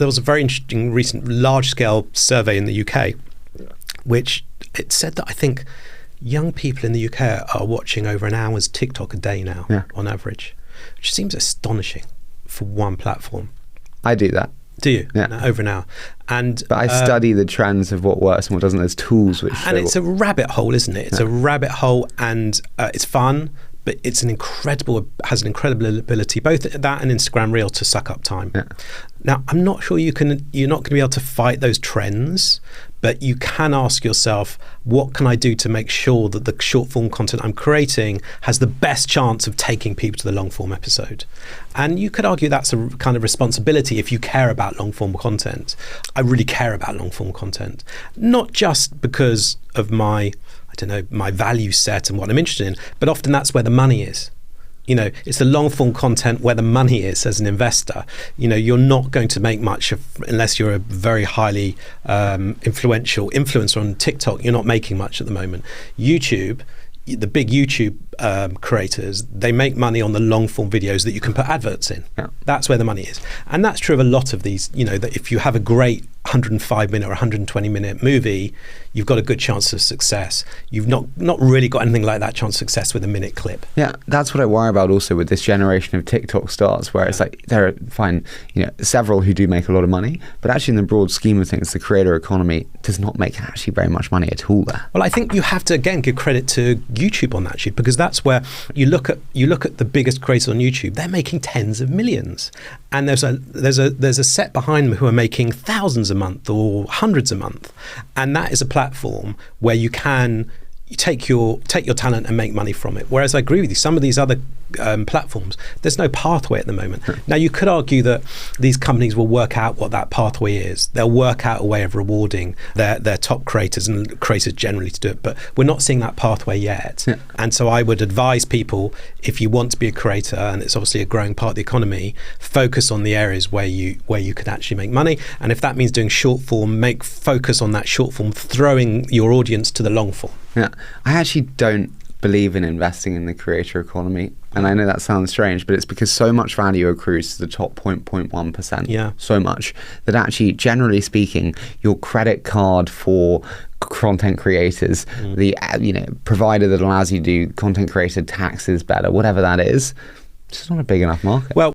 there was a very interesting recent large-scale survey in the UK, which it said that I think young people in the UK are watching over an hour's TikTok a day now, on average, which seems astonishing for one platform. I do that. Do you? Yeah. No, over an hour. But I study the trends of what works and what doesn't. There's tools which and it's a rabbit hole, isn't it? It's a rabbit hole, and it's fun, but it's has an incredible ability, both that and Instagram Reel, to suck up time. Yeah. Now, I'm not sure you're not going to be able to fight those trends, but you can ask yourself, what can I do to make sure that the short form content I'm creating has the best chance of taking people to the long form episode? And you could argue that's a kind of responsibility if you care about long form content. I really care about long form content, not just because of my value set and what I'm interested in, but often that's where the money is. It's the long form content where the money is as an investor. You're not going to make much unless you're a very highly influential influencer on TikTok. You're not making much at the moment. YouTube, the big YouTube creators, they make money on the long form videos that you can put adverts in. Yeah. That's where the money is. And that's true of a lot of these, that if you have a great 105-minute or 120-minute movie, you've got a good chance of success. You've not really got anything like that chance of success with a minute clip. Yeah, that's what I worry about also with this generation of TikTok stars, where it's like there are several who do make a lot of money, but actually in the broad scheme of things, the creator economy does not make actually very much money at all there. Well, I think you have to again give credit to YouTube on that, because that's where you look at the biggest creators on YouTube. They're making tens of millions, and there's a set behind them who are making thousands a month or hundreds a month, and that is a platform where you take your talent and make money from it. Whereas I agree with you, some of these other platforms, there's no pathway at the moment. Now, you could argue that these companies will work out what that pathway is. They'll work out a way of rewarding their top creators and creators generally to do it, but we're not seeing that pathway yet. Yeah. And so I would advise people, if you want to be a creator, and it's obviously a growing part of the economy, focus on the areas where you can actually make money. And if that means doing short form, focus on that short form, throwing your audience to the long form. Yeah, I actually don't believe in investing in the creator economy. And I know that sounds strange, but it's because so much value accrues to the top 0.1%. Yeah. So much that actually, generally speaking, your credit card for content creators, the provider that allows you to do content creator taxes better, whatever that is, it's just not a big enough market. Well,